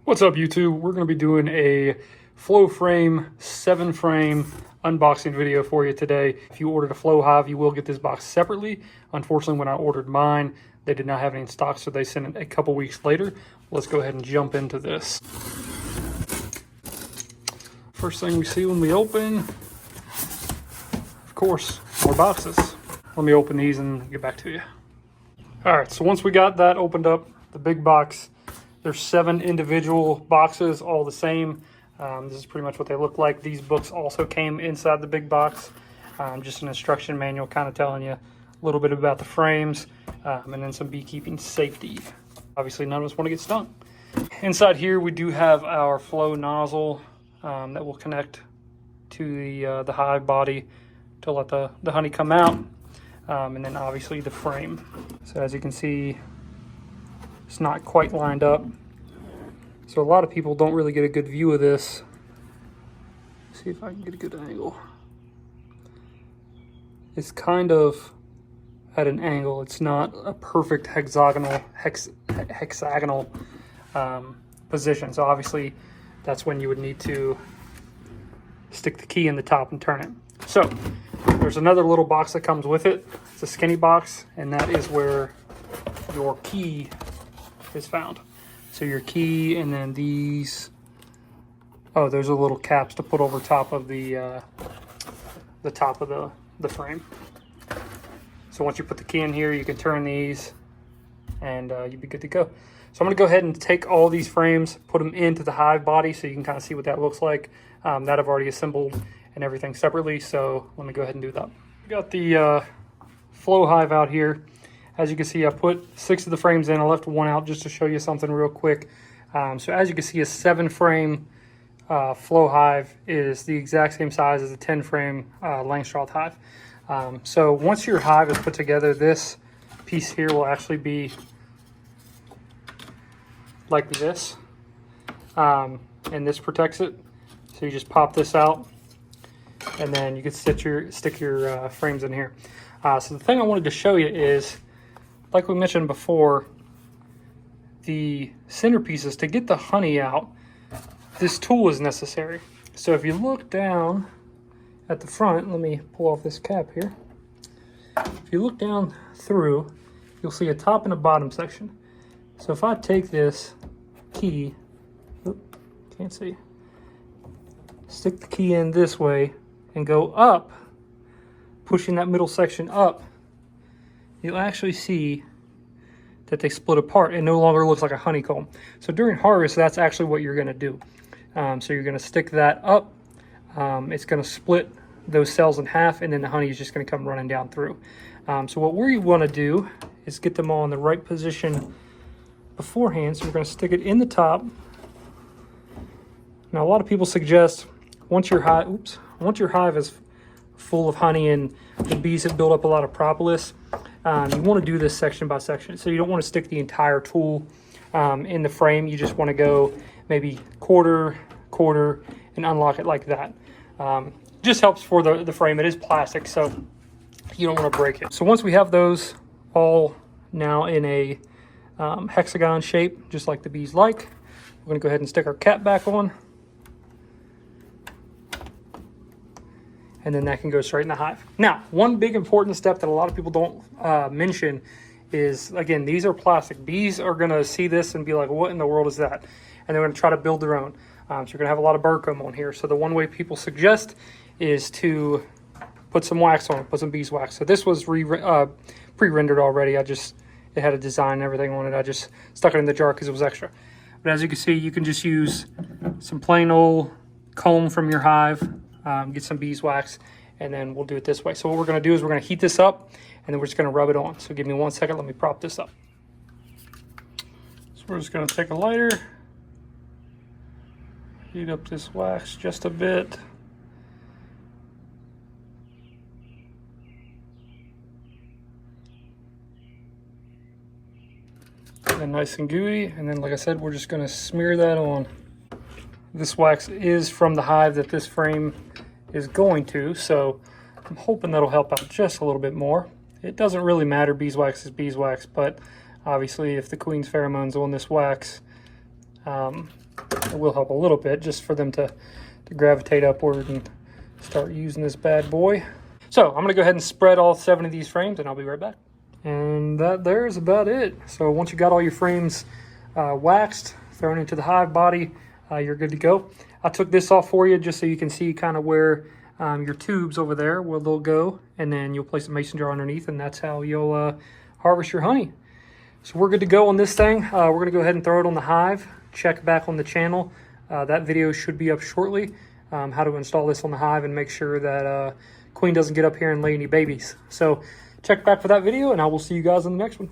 What's up, YouTube? We're going to be doing a flow frame 7-frame unboxing video for you today. If you ordered a flow hive, you will get this box separately. Unfortunately, when I ordered mine, they did not have any in stock, so they sent it a couple weeks later. Let's go ahead and jump into this. First thing we see when we open, of course, more boxes. Let me open these and get back to you. All right, so once we got that opened up, the big box, there's 7 individual boxes, all the same. This is pretty much what they look like. These books also came inside the big box. Just an instruction manual kind of telling you a little bit about the frames, and then some beekeeping safety. Obviously, none of us want to get stung. Inside here, we do have our flow nozzle that will connect to the hive body to let the honey come out, and then obviously the frame. So as you can see, it's not quite lined up, so a lot of people don't really get a good view of this. Let's see if I can get a good angle. It's kind of at an angle. It's not a perfect hexagonal position, so obviously that's when you would need to stick the key in the top and turn it. So there's another little box that comes with it. It's a skinny box, and that is where your key is found. So your key, and then these, oh, those are little caps to put over top of the top of the frame. So once you put the key in here, you can turn these and you'd be good to go. So I'm going to go ahead and take all these frames, put them into the hive body so you can kind of see what that looks like. That I've already assembled and everything separately, so let me go ahead and do that. We got the flow hive out here. As you can see, I put 6 of the frames in. I left 1 out just to show you something real quick. So as you can see, a 7-frame flow hive is the exact same size as a 10-frame Langstroth hive. So once your hive is put together, this piece here will actually be like this, and this protects it. So you just pop this out, and then you can stick your frames in here. So the thing I wanted to show you is, like we mentioned before, the centerpieces, to get the honey out, this tool is necessary. So if you look down at the front, let me pull off this cap here. If you look down through, you'll see a top and a bottom section. So if I take this key, can't see, stick the key in this way and go up, pushing that middle section up, you'll actually see that they split apart. It no longer looks like a honeycomb. So during harvest, that's actually what you're going to do. So you're going to stick that up. It's going to split those cells in half, and then the honey is just going to come running down through. So what we want to do is get them all in the right position beforehand. So we're going to stick it in the top. Now, a lot of people suggest once your hive is full of honey and the bees have built up a lot of propolis, you want to do this section by section. So you don't want to stick the entire tool in the frame. You just want to go maybe quarter, and unlock it like that. Just helps for the frame. It is plastic, so you don't want to break it. So once we have those all now in a hexagon shape, just like the bees like, we're going to go ahead and stick our cap back on. And then that can go straight in the hive. Now, one big important step that a lot of people don't mention is, again, these are plastic. Bees are going to see this and be like, what in the world is that? And they're going to try to build their own. So you're going to have a lot of burr comb on here. So the one way people suggest is to put some wax on it, put some beeswax. So this was pre-rendered already. It had a design and everything on it. I just stuck it in the jar because it was extra. But as you can see, you can just use some plain old comb from your hive, get some beeswax, and then we'll do it this way. So what we're going to do is we're going to heat this up, and then we're just going to rub it on. So give me 1 second. Let me prop this up. So we're just going to take a lighter, heat up this wax just a bit. And nice and gooey. And then, like I said, we're just going to smear that on. This wax is from the hive that this frame is going to, so I'm hoping that'll help out just a little bit more. It doesn't really matter, beeswax is beeswax, but obviously if the queen's pheromones on this wax, It will help a little bit just for them to gravitate upward and start using this bad boy. So I'm gonna go ahead and spread all 7 of these frames and I'll be right back. And that there's about it. So once you got all your frames waxed, thrown into the Hive body, you're good to go. I took this off for you just so you can see kind of where your tubes over there where they'll go, and then you'll place a mason jar underneath, and that's how you'll harvest your honey. So we're good to go on this thing. We're gonna go ahead and throw it on the Hive. Check back on the channel. That video should be up shortly. How to install this on the Hive and make sure that Queen doesn't get up here and lay any babies. So check back for that video, and I will see you guys in the next one.